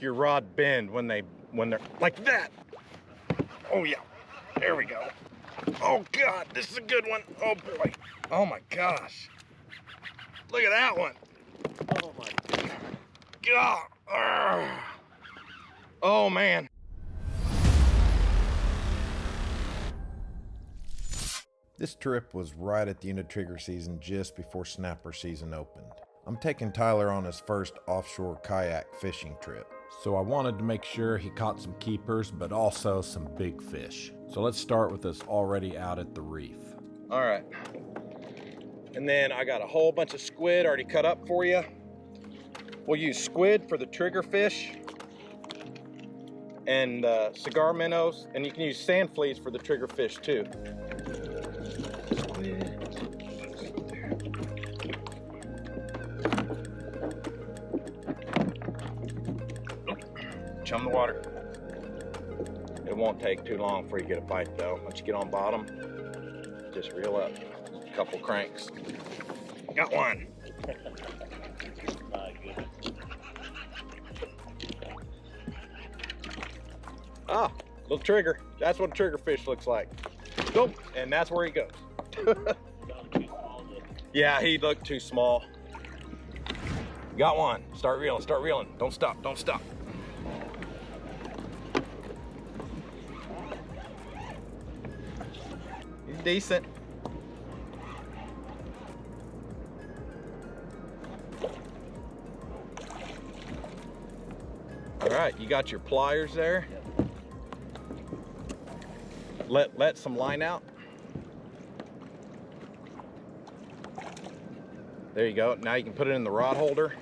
your rod bend when they're like that. Oh yeah, there we go. Oh God, this is a good one. Oh boy, oh my gosh. Look at that one. Oh my God. Oh man. This trip was right at the end of trigger season, just before snapper season opened. I'm taking Tyler on his first offshore kayak fishing trip. So I wanted to make sure he caught some keepers, but also some big fish. So let's start with us already out at the reef. All right. And then I got a whole bunch of squid already cut up for you. We'll use squid for the trigger fish and cigar minnows, and you can use sand fleas for the trigger fish too. Chum the water. It won't take too long before you get a bite though. Once you get on bottom, just reel up a couple cranks. Got one. My goodness. Ah, little trigger. That's what a trigger fish looks like. Nope, and that's where he goes. Yeah, he looked too small. Got one. Start reeling, start reeling. Don't stop, don't stop. He's decent. All right, you got your pliers there. Let some line out. There you go. Now you can put it in the rod holder.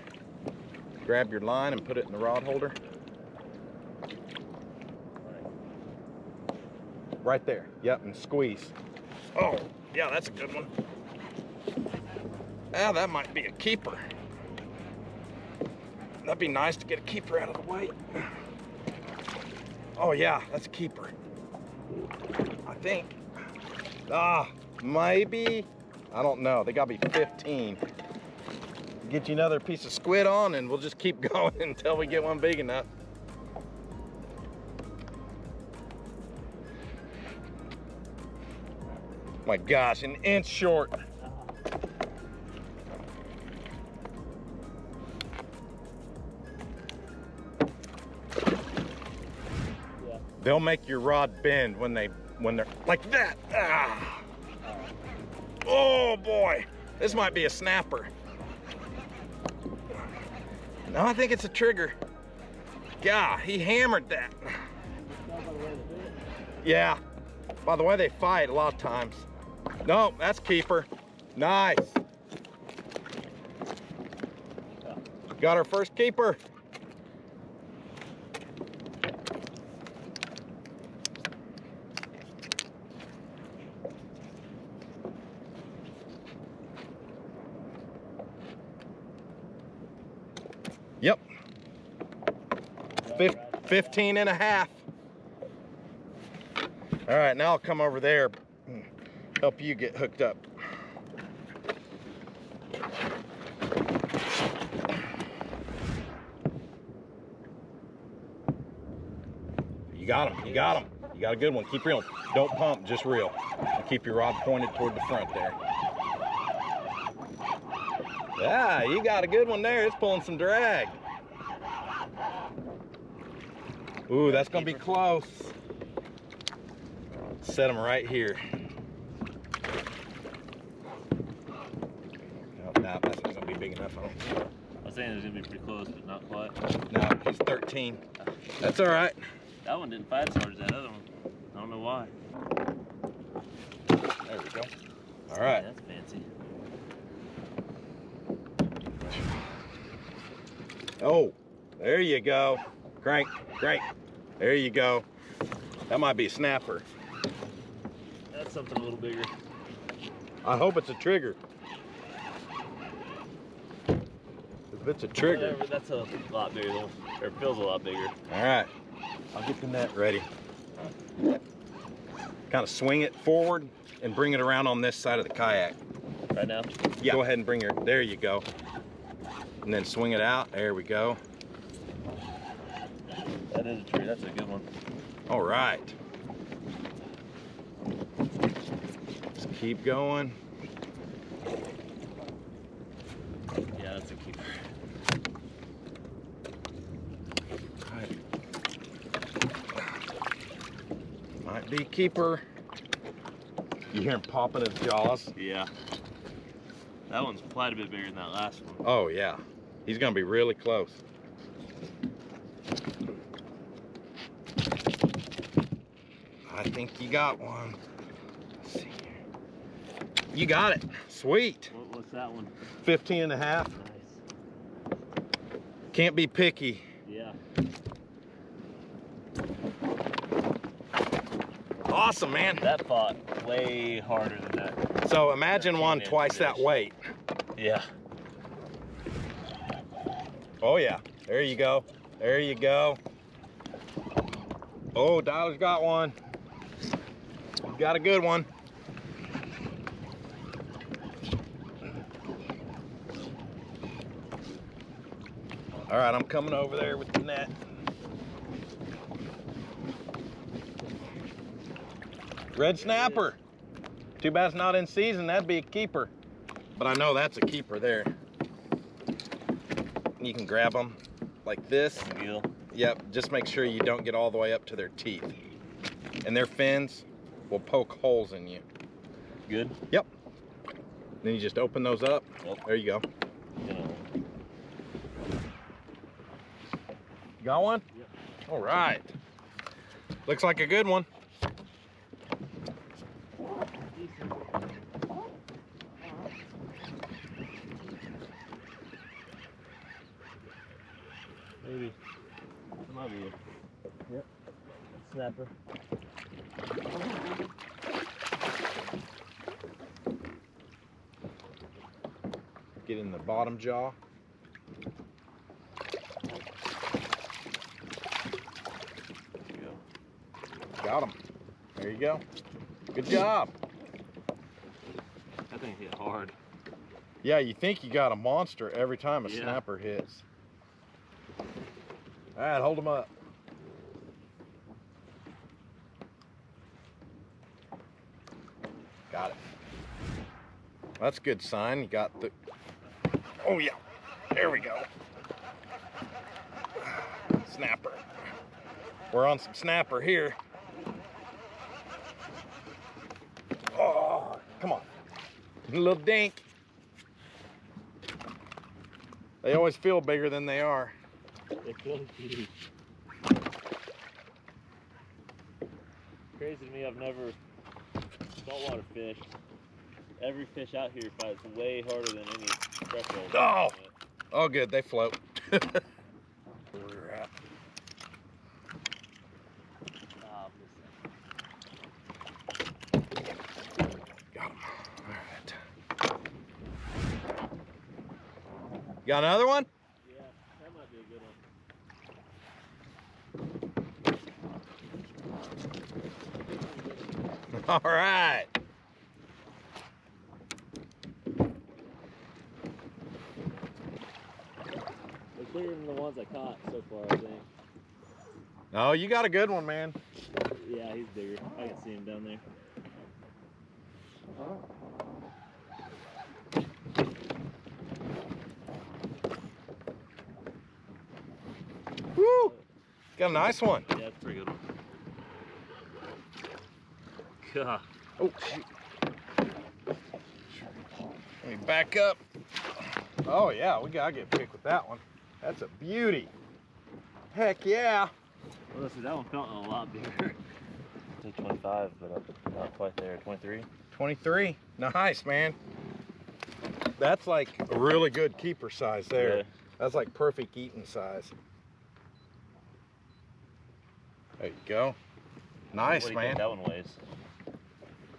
Grab your line and put it in the rod holder. Right there. Yep, and squeeze. Oh, yeah, that's a good one. Ah, that might be a keeper. That'd be nice to get a keeper out of the way. Oh yeah, that's a keeper. I think. Ah, maybe. I don't know. They gotta be 15. Get you another piece of squid on and we'll just keep going until we get one big enough. My gosh, an inch short. They'll make your rod bend when they're like that. Ah. Oh boy, this might be a snapper. No, I think it's a trigger. God, he hammered that. Yeah, by the way they fight a lot of times. No, that's keeper. Nice. Got our first keeper. Yep. 15 and a half. All right, now I'll come over there and help you get hooked up. You got him, you got him. You got a good one. Keep reeling. Don't pump, just reel. And keep your rod pointed toward the front there. Yeah, you got a good one there. It's pulling some drag. Ooh, that's gonna be close. Set them right here. Oh, nah, that's not gonna be big enough. I was saying it was gonna be pretty close, but not quite. No, he's 13. That's all right. That one didn't fight as hard as that other one. I don't know why. There we go. All right. Yeah, that's fancy. Oh, there you go. Crank, crank. There you go. That might be a snapper. That's something a little bigger. I hope it's a trigger. If it's a trigger. Whatever, that's a lot bigger though. Or it feels a lot bigger. All right. I'll get the net ready. Kind of swing it forward and bring it around on this side of the kayak. Right now? Yeah. Go ahead and bring your, there you go. And then swing it out. There we go. That is a tree. That's a good one. All right. Just keep going. Yeah, that's a keeper. All right. Might be keeper. You hear him popping his jaws? Yeah. That one's quite a bit bigger than that last one. Oh yeah. He's gonna be really close. I think you got one. Let's see here. You got it. Sweet. What's that one? 15 and a half. Nice. Can't be picky. Yeah. Awesome, man. That fought way harder than that. So imagine one 13-inch twice that fish. weight. Yeah. Oh yeah. There you go. There you go. Oh, Tyler's got one. He's got a good one. All right, I'm coming over there with the net. Red snapper. Too bad it's not in season. That'd be a keeper. But I know that's a keeper there. You can grab them like this. Deal. Yep, just make sure you don't get all the way up to their teeth. And their fins will poke holes in you. Good? Yep. Then you just open those up. Yep. There you go. You know. Got one? Yep. All right. Looks like a good one. Maybe. That might be it. Yep. Snapper. Get in the bottom jaw. There you go. Got him. There you go. Good job. That thing hit hard. Yeah, you think you got a monster every time a Yeah. snapper hits. All right, hold him up. Got it. That's a good sign. You got the... Oh, yeah. There we go. Snapper. We're on some snapper here. Oh, come on. A little dink. They always feel bigger than they are. They feel huge. Crazy to me, I've never saltwater fished. Every fish out here fights way harder than any freshwater. Oh! Oh, good. They float. Where we're at. Oh, Got him. All right. Got another one? yeah, that might be a good one. All right. It's bigger than the ones I caught so far, I think. Oh, you got a good one, man. Yeah, he's bigger. I can see him down there. Woo! Got a nice one. Yeah, that's a pretty good one. God. Oh, shoot. Let me back up. Oh, yeah, we gotta get picked with that one. That's a beauty. Heck yeah. Well, listen, that one felt a lot bigger. Say 25, but not quite there. 23. 23. Nice, man. That's like a really good keeper size there. Yeah. That's like perfect eating size. There you go. Nice, What do you man. think that one weighs?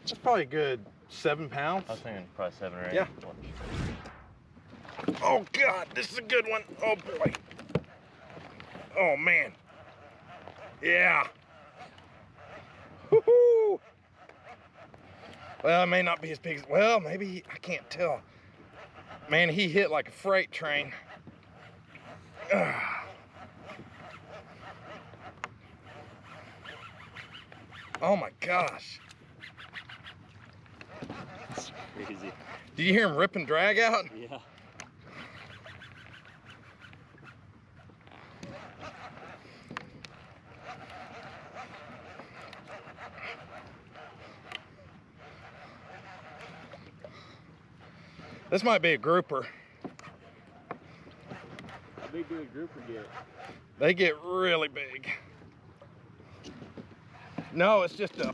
It's probably a good 7 pounds. I was thinking probably 7 or 8. Yeah. Oh God, this is a good one. Oh boy. Oh man. Yeah. Woohoo! Well, it may not be as big as, well, maybe, I can't tell. Man, he hit like a freight train. Oh my gosh. That's crazy. Did you hear him rip and drag out? Yeah. This might be a grouper. How big do a grouper get? They get really big. No, it's just a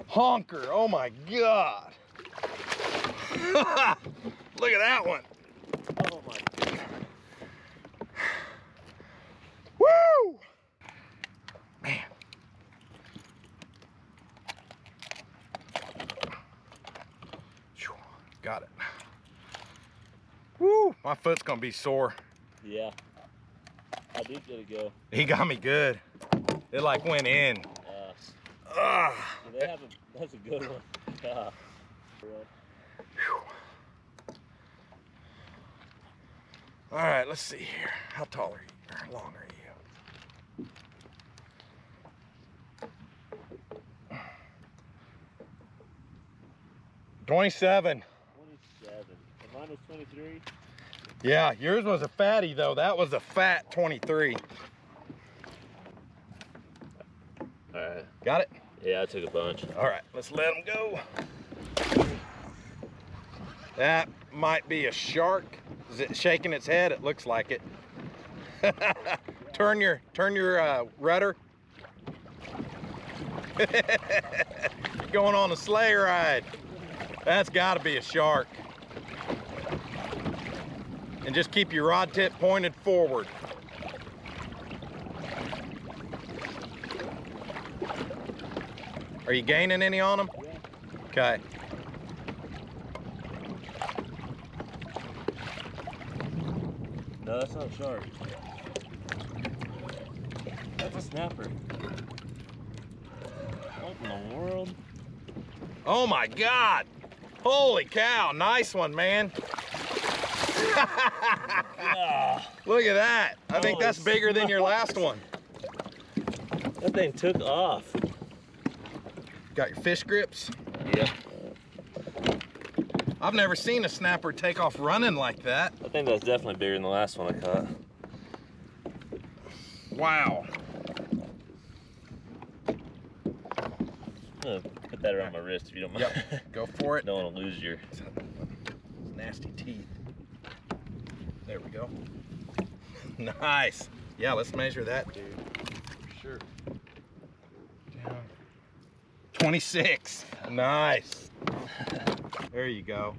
honker. Oh my God. Look at that one. Oh my God. Woo! Man. Got it. Woo! My foot's gonna be sore. Yeah. How deep did it go? He got me good. It like went in. Yeah, they have that's a good one. Yeah. All right, let's see here. How tall are you? How long are you? 27. 27. And mine was 23. Yeah, yours was a fatty though. That was a fat 23. All right. Got it? Yeah, I took a bunch. All right, let's let him go. That might be a shark. Is it shaking its head? It looks like it. turn your rudder. Going on a sleigh ride. That's got to be a shark. And just keep your rod tip pointed forward. Are you gaining any on them? Yeah. Okay. No, that's not a shark. That's a snapper. What in the world? Oh my God. Holy cow. Nice one, man. Yeah. Look at that. I think Holy that's bigger than your last one. That thing took off. Got your fish grips? Yeah. I've never seen a snapper take off running like that. I think that's definitely bigger than the last one I caught. Wow. I'm gonna put that around my wrist if you don't mind. Yep, go for it. Don't want to lose your... Nasty teeth. There we go. Nice. Yeah, let's measure that, dude. For sure. Down. 26. Nice. There you go.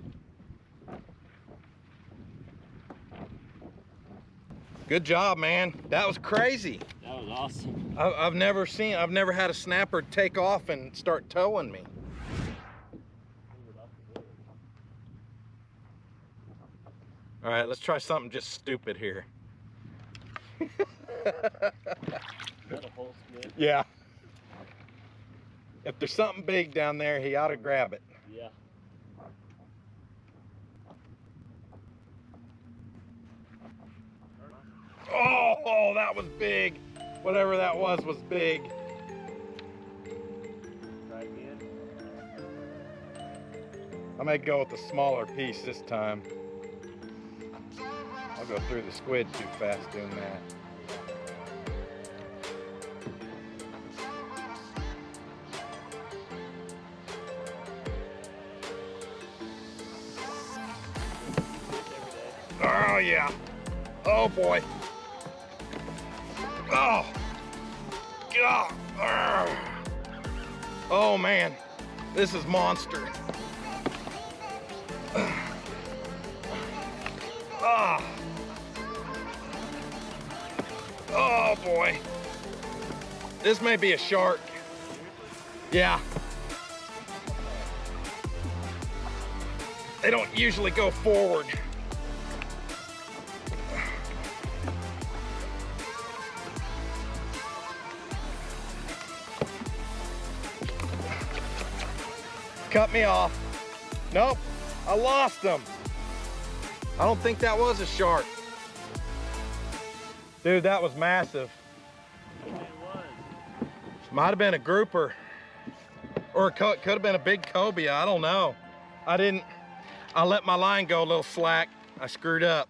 Good job, man. That was crazy. That was awesome. I've never had a snapper take off and start towing me. All right, let's try something just stupid here. Is that a whole squid? Yeah. If there's something big down there, he ought to grab it. Yeah. Oh, that was big. Whatever that was big. Try again. I may go with the smaller piece this time. I'll go through the squid too fast doing that. Oh yeah. Oh boy. Oh. God. Oh man. This is monster. Ah. Oh boy. This may be a shark. Yeah. They don't usually go forward. Cut me off. Nope, I lost him. I don't think that was a shark. Dude, that was massive. It was. Might have been a grouper. Or it could have been a big cobia, I don't know. I let my line go a little slack. I screwed up.